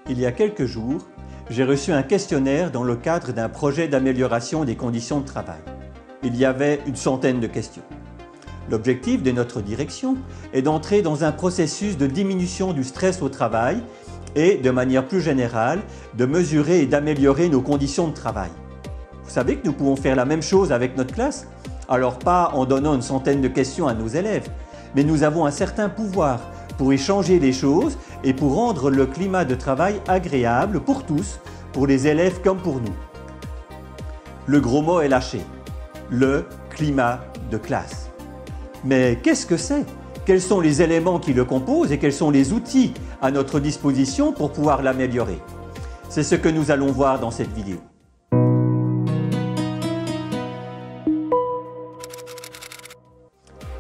Il y a quelques jours, j'ai reçu un questionnaire dans le cadre d'un projet d'amélioration des conditions de travail. Il y avait une centaine de questions. L'objectif de notre direction est d'entrer dans un processus de diminution du stress au travail et, de manière plus générale, de mesurer et d'améliorer nos conditions de travail. Vous savez que nous pouvons faire la même chose avec notre classe? Alors pas en donnant une centaine de questions à nos élèves, mais nous avons un certain pouvoir pour y changer les choses et pour rendre le climat de travail agréable pour tous, pour les élèves comme pour nous. Le gros mot est lâché, le climat de classe. Mais qu'est-ce que c'est? Quels sont les éléments qui le composent et quels sont les outils à notre disposition pour pouvoir l'améliorer? C'est ce que nous allons voir dans cette vidéo.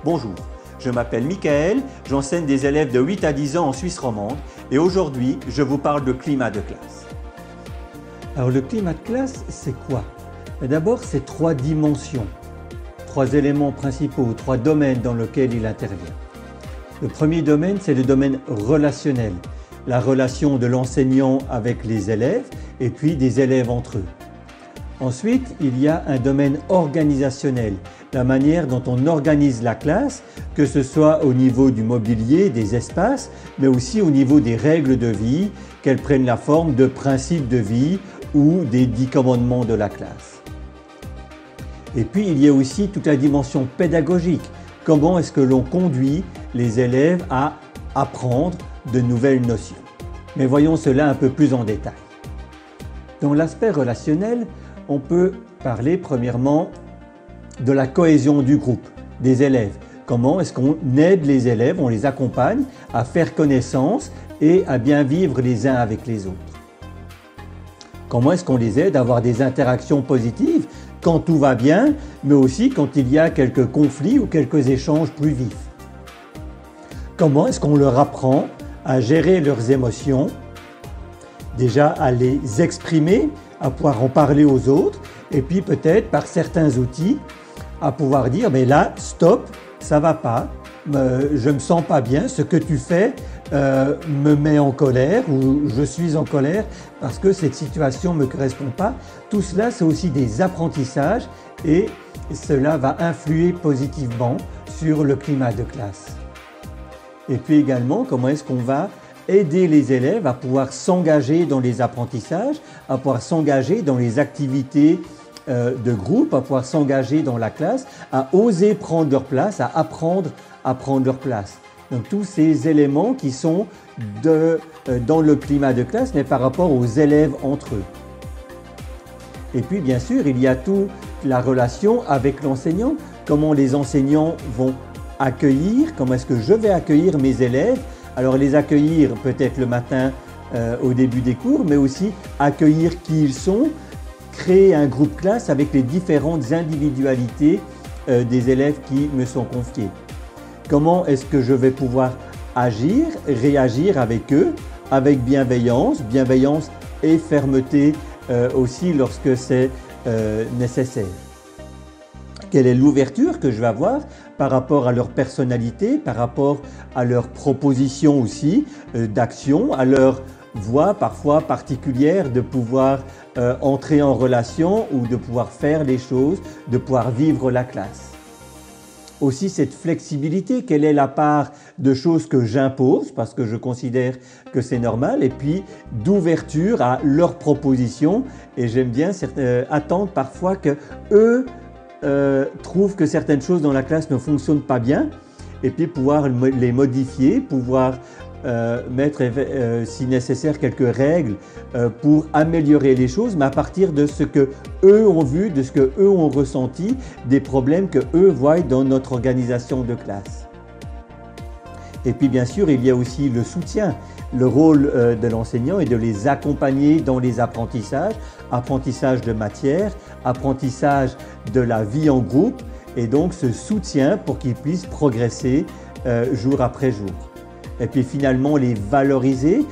Bonjour, je m'appelle Michael, j'enseigne des élèves de 8 à 10 ans en Suisse romande et aujourd'hui, je vous parle de climat de classe. Alors le climat de classe, c'est quoi? D'abord, c'est 3 dimensions, 3 éléments principaux, 3 domaines dans lesquels il intervient. Le premier domaine, c'est le domaine relationnel, la relation de l'enseignant avec les élèves et puis des élèves entre eux. Ensuite, il y a un domaine organisationnel, la manière dont on organise la classe, que ce soit au niveau du mobilier, des espaces, mais aussi au niveau des règles de vie, qu'elles prennent la forme de principes de vie ou des 10 commandements de la classe. Et puis, il y a aussi toute la dimension pédagogique. Comment est-ce que l'on conduit les élèves à apprendre de nouvelles notions? Mais voyons cela un peu plus en détail. Dans l'aspect relationnel, on peut parler premièrement de la cohésion du groupe, des élèves. Comment est-ce qu'on aide les élèves, on les accompagne à faire connaissance et à bien vivre les uns avec les autres? Comment est-ce qu'on les aide à avoir des interactions positives quand tout va bien, mais aussi quand il y a quelques conflits ou quelques échanges plus vifs? Comment est-ce qu'on leur apprend à gérer leurs émotions, déjà à les exprimer, à pouvoir en parler aux autres, et puis peut-être par certains outils, à pouvoir dire mais là, stop, ça va pas, je me sens pas bien, ce que tu fais me met en colère ou je suis en colère parce que cette situation ne me correspond pas. Tout cela, c'est aussi des apprentissages et cela va influer positivement sur le climat de classe. Et puis également, comment est-ce qu'on va aider les élèves à pouvoir s'engager dans les apprentissages, à pouvoir s'engager dans les activités de groupe, à pouvoir s'engager dans la classe, à oser prendre leur place, à apprendre à prendre leur place. Donc tous ces éléments qui sont dans le climat de classe, mais par rapport aux élèves entre eux. Et puis bien sûr, il y a toute la relation avec l'enseignant, comment les enseignants vont accueillir, comment est-ce que je vais accueillir mes élèves. Alors les accueillir peut-être le matin au début des cours, mais aussi accueillir qui ils sont, créer un groupe classe avec les différentes individualités des élèves qui me sont confiés. Comment est-ce que je vais pouvoir agir, réagir avec eux, avec bienveillance et fermeté aussi lorsque c'est nécessaire. Quelle est l'ouverture que je vais avoir par rapport à leur personnalité, par rapport à leurs propositions aussi d'action, à leur voie parfois particulière de pouvoir entrer en relation ou de pouvoir faire les choses, de pouvoir vivre la classe. Aussi cette flexibilité, quelle est la part de choses que j'impose parce que je considère que c'est normal et puis d'ouverture à leurs propositions et j'aime bien attendre parfois que eux trouvent que certaines choses dans la classe ne fonctionnent pas bien et puis pouvoir les modifier, pouvoir mettre si nécessaire quelques règles pour améliorer les choses, mais à partir de ce que eux ont vu, de ce que eux ont ressenti, des problèmes que eux voient dans notre organisation de classe. Et puis bien sûr, il y a aussi le soutien. Le rôle de l'enseignant est de les accompagner dans les apprentissages, apprentissage de matière, apprentissage de la vie en groupe et donc ce soutien pour qu'ils puissent progresser jour après jour. Et puis finalement les valoriser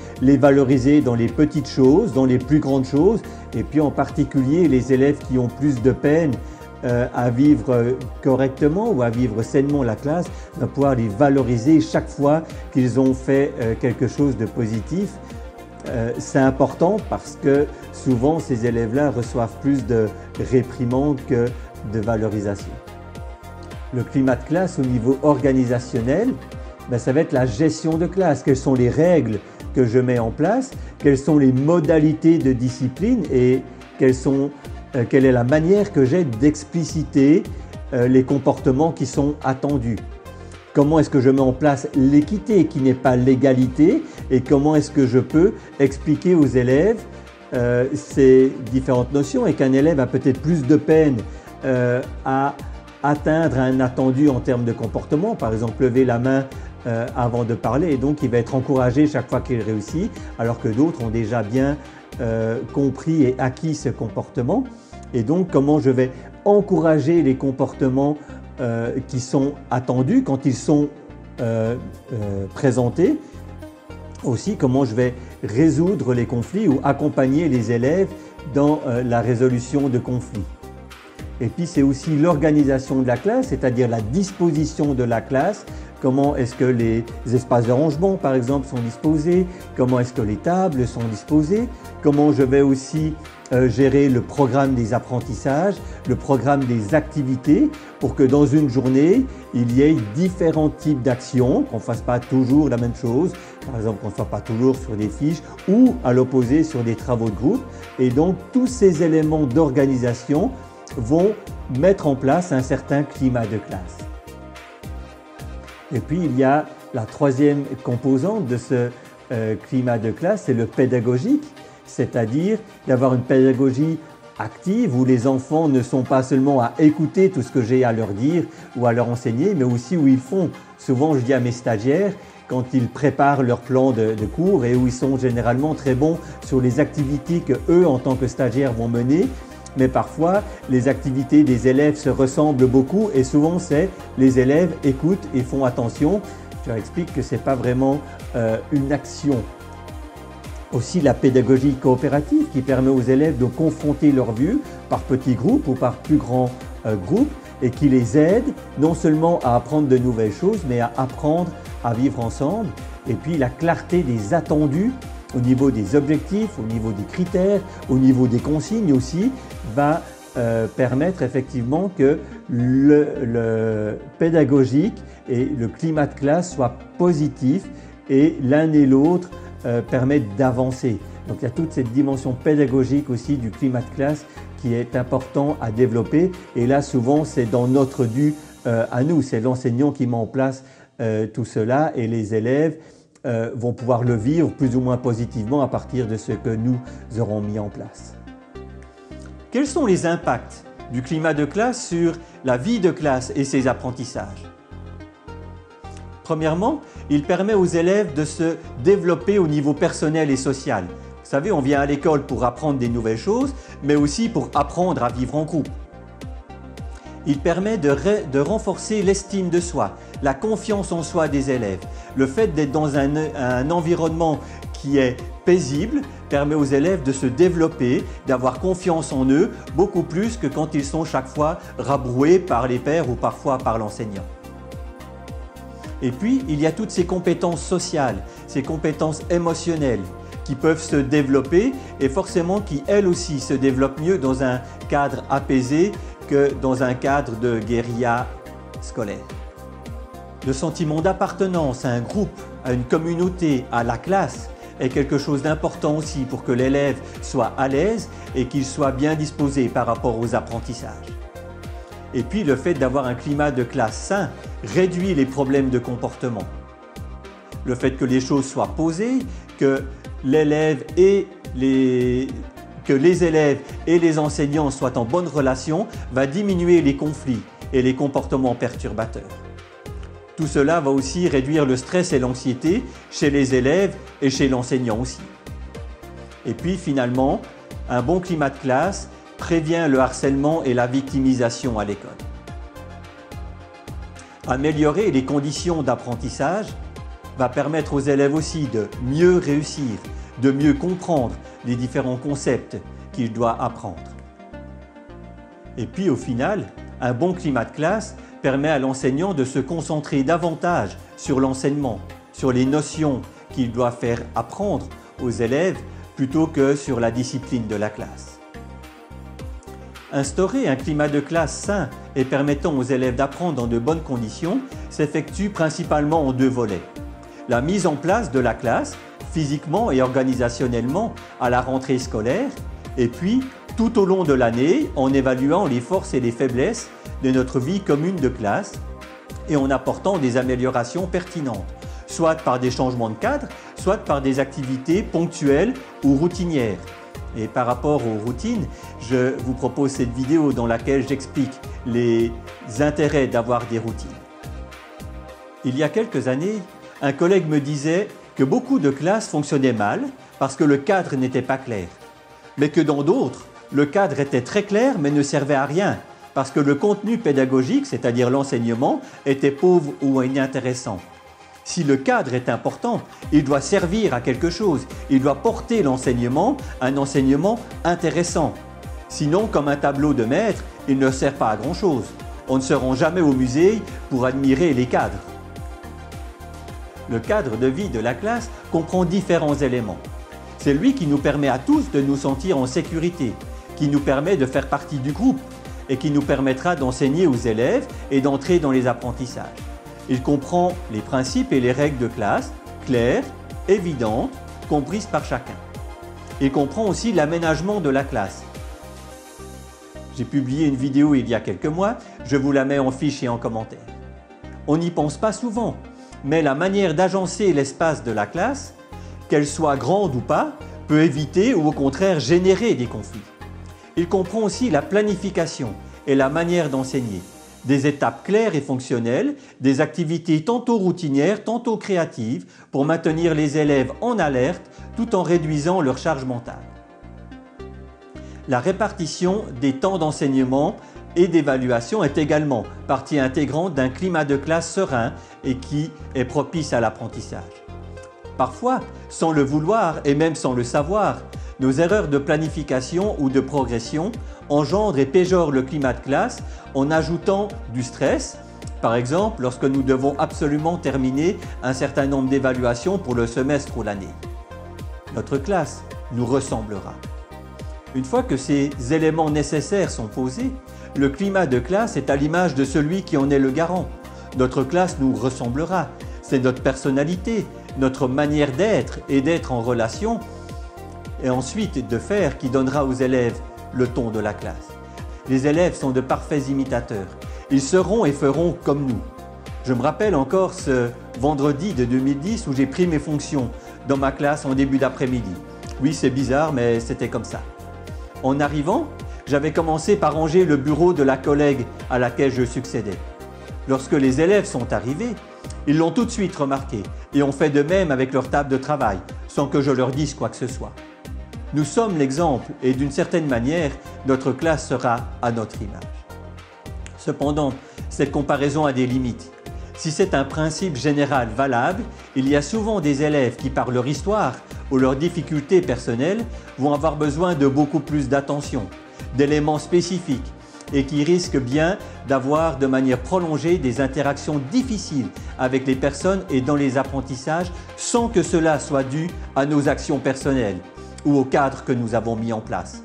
dans les petites choses, dans les plus grandes choses et puis en particulier les élèves qui ont plus de peine à vivre correctement ou à vivre sainement la classe, de pouvoir les valoriser chaque fois qu'ils ont fait quelque chose de positif c'est important parce que souvent ces élèves-là reçoivent plus de réprimandes que de valorisation. Le climat de classe au niveau organisationnel, ça va être la gestion de classe. Quelles sont les règles que je mets en place? Quelles sont les modalités de discipline et quelle est la manière que j'ai d'expliciter les comportements qui sont attendus? Comment est-ce que je mets en place l'équité qui n'est pas l'égalité et comment est-ce que je peux expliquer aux élèves ces différentes notions et qu'un élève a peut-être plus de peine à atteindre un attendu en termes de comportement, par exemple lever la main avant de parler et donc il va être encouragé chaque fois qu'il réussit alors que d'autres ont déjà bien compris et acquis ce comportement. Et donc comment je vais encourager les comportements qui sont attendus quand ils sont présentés. Aussi, comment je vais résoudre les conflits ou accompagner les élèves dans la résolution de conflits. Et puis, c'est aussi l'organisation de la classe, c'est-à-dire la disposition de la classe. Comment est-ce que les espaces de rangement, par exemple, sont disposés? Comment est-ce que les tables sont disposées? Comment je vais aussi gérer le programme des apprentissages, le programme des activités pour que dans une journée, il y ait différents types d'actions, qu'on ne fasse pas toujours la même chose, par exemple qu'on ne soit pas toujours sur des fiches ou à l'opposé sur des travaux de groupe. Et donc tous ces éléments d'organisation vont mettre en place un certain climat de classe. Et puis il y a la troisième composante de ce climat de classe, c'est le pédagogique, c'est-à-dire d'avoir une pédagogie active où les enfants ne sont pas seulement à écouter tout ce que j'ai à leur dire ou à leur enseigner, mais aussi où ils font. Souvent, je dis à mes stagiaires, quand ils préparent leur plan de cours et où ils sont généralement très bons sur les activités que eux, en tant que stagiaires, vont mener, mais parfois, les activités des élèves se ressemblent beaucoup et souvent, c'est les élèves écoutent et font attention. Je leur explique que ce n'est pas vraiment une action. Aussi la pédagogie coopérative qui permet aux élèves de confronter leurs vues par petits groupes ou par plus grands groupes et qui les aide non seulement à apprendre de nouvelles choses, mais à apprendre à vivre ensemble. Et puis la clarté des attendus au niveau des objectifs, au niveau des critères, au niveau des consignes aussi, va permettre effectivement que le pédagogique et le climat de classe soient positifs et l'un et l'autre permettent d'avancer. Donc il y a toute cette dimension pédagogique aussi du climat de classe qui est important à développer et là souvent c'est dans notre dû à nous, c'est l'enseignant qui met en place tout cela et les élèves vont pouvoir le vivre plus ou moins positivement à partir de ce que nous aurons mis en place. Quels sont les impacts du climat de classe sur la vie de classe et ses apprentissages? Premièrement, il permet aux élèves de se développer au niveau personnel et social. Vous savez, on vient à l'école pour apprendre des nouvelles choses, mais aussi pour apprendre à vivre en groupe. Il permet de renforcer l'estime de soi, la confiance en soi des élèves. Le fait d'être dans un environnement qui est paisible permet aux élèves de se développer, d'avoir confiance en eux, beaucoup plus que quand ils sont chaque fois rabroués par les pairs ou parfois par l'enseignant. Et puis, il y a toutes ces compétences sociales, ces compétences émotionnelles qui peuvent se développer et forcément qui, elles aussi, se développent mieux dans un cadre apaisé que dans un cadre de guérilla scolaire. Le sentiment d'appartenance à un groupe, à une communauté, à la classe est quelque chose d'important aussi pour que l'élève soit à l'aise et qu'il soit bien disposé par rapport aux apprentissages. Et puis le fait d'avoir un climat de classe sain réduit les problèmes de comportement. Le fait que les choses soient posées, que les élèves et les enseignants soient en bonne relation va diminuer les conflits et les comportements perturbateurs. Tout cela va aussi réduire le stress et l'anxiété chez les élèves et chez l'enseignant aussi. Et puis finalement, un bon climat de classe prévient le harcèlement et la victimisation à l'école. Améliorer les conditions d'apprentissage va permettre aux élèves aussi de mieux réussir, de mieux comprendre les différents concepts qu'ils doivent apprendre. Et puis au final, un bon climat de classe permet à l'enseignant de se concentrer davantage sur l'enseignement, sur les notions qu'il doit faire apprendre aux élèves plutôt que sur la discipline de la classe. Instaurer un climat de classe sain et permettant aux élèves d'apprendre dans de bonnes conditions s'effectue principalement en deux volets. La mise en place de la classe, physiquement et organisationnellement, à la rentrée scolaire, et puis tout au long de l'année en évaluant les forces et les faiblesses de notre vie commune de classe et en apportant des améliorations pertinentes, soit par des changements de cadre, soit par des activités ponctuelles ou routinières. Et par rapport aux routines, je vous propose cette vidéo dans laquelle j'explique les intérêts d'avoir des routines. Il y a quelques années, un collègue me disait que beaucoup de classes fonctionnaient mal parce que le cadre n'était pas clair, mais que dans d'autres, le cadre était très clair mais ne servait à rien parce que le contenu pédagogique, c'est-à-dire l'enseignement, était pauvre ou inintéressant. Si le cadre est important, il doit servir à quelque chose, il doit porter l'enseignement, un enseignement intéressant. Sinon, comme un tableau de maître, il ne sert pas à grand-chose. On ne se rend jamais au musée pour admirer les cadres. Le cadre de vie de la classe comprend différents éléments. C'est lui qui nous permet à tous de nous sentir en sécurité, qui nous permet de faire partie du groupe et qui nous permettra d'enseigner aux élèves et d'entrer dans les apprentissages. Il comprend les principes et les règles de classe, claires, évidentes, comprises par chacun. Il comprend aussi l'aménagement de la classe. J'ai publié une vidéo il y a quelques mois, je vous la mets en fiche et en commentaire. On n'y pense pas souvent, mais la manière d'agencer l'espace de la classe, qu'elle soit grande ou pas, peut éviter ou au contraire générer des conflits. Il comprend aussi la planification et la manière d'enseigner. Des étapes claires et fonctionnelles, des activités tantôt routinières, tantôt créatives pour maintenir les élèves en alerte tout en réduisant leur charge mentale. La répartition des temps d'enseignement et d'évaluation est également partie intégrante d'un climat de classe serein et qui est propice à l'apprentissage. Parfois, sans le vouloir et même sans le savoir, nos erreurs de planification ou de progression engendrent et péjorent le climat de classe en ajoutant du stress, par exemple lorsque nous devons absolument terminer un certain nombre d'évaluations pour le semestre ou l'année. Notre classe nous ressemblera. Une fois que ces éléments nécessaires sont posés, le climat de classe est à l'image de celui qui en est le garant. Notre classe nous ressemblera, c'est notre personnalité, notre manière d'être et d'être en relation, et ensuite de faire qui donnera aux élèves le ton de la classe. Les élèves sont de parfaits imitateurs. Ils seront et feront comme nous. Je me rappelle encore ce vendredi de 2010 où j'ai pris mes fonctions dans ma classe en début d'après-midi. Oui, c'est bizarre, mais c'était comme ça. En arrivant, j'avais commencé par ranger le bureau de la collègue à laquelle je succédais. Lorsque les élèves sont arrivés, ils l'ont tout de suite remarqué et ont fait de même avec leur table de travail, sans que je leur dise quoi que ce soit. Nous sommes l'exemple et d'une certaine manière, notre classe sera à notre image. Cependant, cette comparaison a des limites. Si c'est un principe général valable, il y a souvent des élèves qui, par leur histoire ou leurs difficultés personnelles, vont avoir besoin de beaucoup plus d'attention, d'éléments spécifiques et qui risquent bien d'avoir de manière prolongée des interactions difficiles avec les personnes et dans les apprentissages sans que cela soit dû à nos actions personnelles ou au cadre que nous avons mis en place.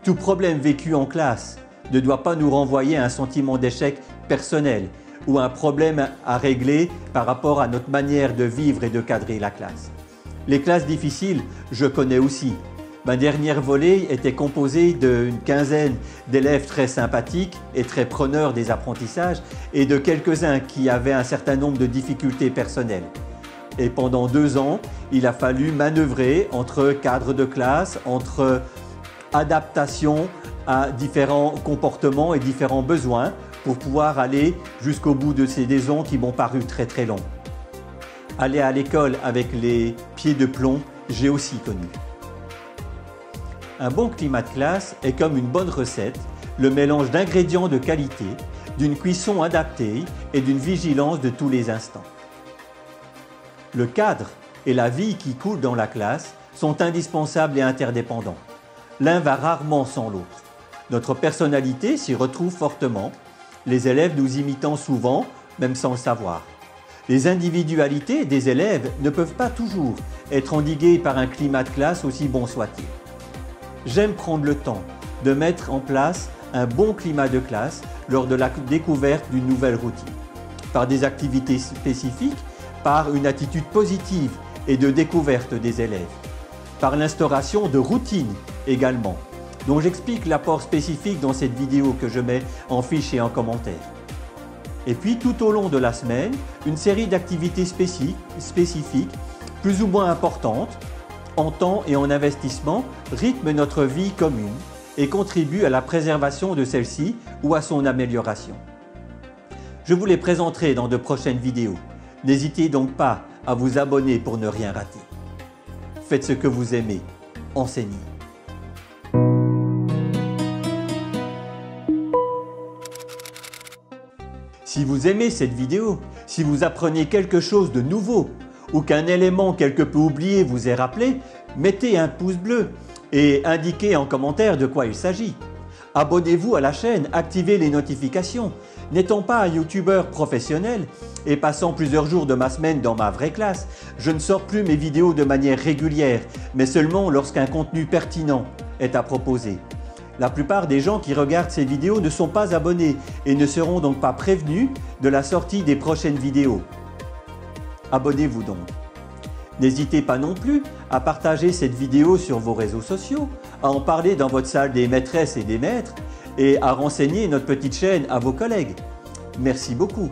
Tout problème vécu en classe ne doit pas nous renvoyer à un sentiment d'échec personnel ou à un problème à régler par rapport à notre manière de vivre et de cadrer la classe. Les classes difficiles, je connais aussi. Ma dernière volée était composée d'une quinzaine d'élèves très sympathiques et très preneurs des apprentissages et de quelques-uns qui avaient un certain nombre de difficultés personnelles. Et pendant 2 ans, il a fallu manœuvrer entre cadres de classe, entre adaptation à différents comportements et différents besoins pour pouvoir aller jusqu'au bout de ces 2 ans qui m'ont paru très très longs. Aller à l'école avec les pieds de plomb, j'ai aussi connu. Un bon climat de classe est comme une bonne recette, le mélange d'ingrédients de qualité, d'une cuisson adaptée et d'une vigilance de tous les instants. Le cadre et la vie qui coule dans la classe sont indispensables et interdépendants. L'un va rarement sans l'autre. Notre personnalité s'y retrouve fortement, les élèves nous imitant souvent, même sans le savoir. Les individualités des élèves ne peuvent pas toujours être endiguées par un climat de classe aussi bon soit-il. J'aime prendre le temps de mettre en place un bon climat de classe lors de la découverte d'une nouvelle routine, par des activités spécifiques, par une attitude positive et de découverte des élèves, par l'instauration de routines également, dont j'explique l'apport spécifique dans cette vidéo que je mets en fiche et en commentaire. Et puis tout au long de la semaine, une série d'activités spécifiques, plus ou moins importantes, en temps et en investissement, rythment notre vie commune et contribuent à la préservation de celle-ci ou à son amélioration. Je vous les présenterai dans de prochaines vidéos. N'hésitez donc pas à vous abonner pour ne rien rater. Faites ce que vous aimez, enseignez. Si vous aimez cette vidéo, si vous apprenez quelque chose de nouveau ou qu'un élément quelque peu oublié vous est rappelé, mettez un pouce bleu et indiquez en commentaire de quoi il s'agit. Abonnez-vous à la chaîne, activez les notifications. N'étant pas un youtubeur professionnel et passant plusieurs jours de ma semaine dans ma vraie classe, je ne sors plus mes vidéos de manière régulière, mais seulement lorsqu'un contenu pertinent est à proposer. La plupart des gens qui regardent ces vidéos ne sont pas abonnés et ne seront donc pas prévenus de la sortie des prochaines vidéos. Abonnez-vous donc. N'hésitez pas non plus à partager cette vidéo sur vos réseaux sociaux, à en parler dans votre salle des maîtresses et des maîtres et à renseigner notre petite chaîne à vos collègues. Merci beaucoup.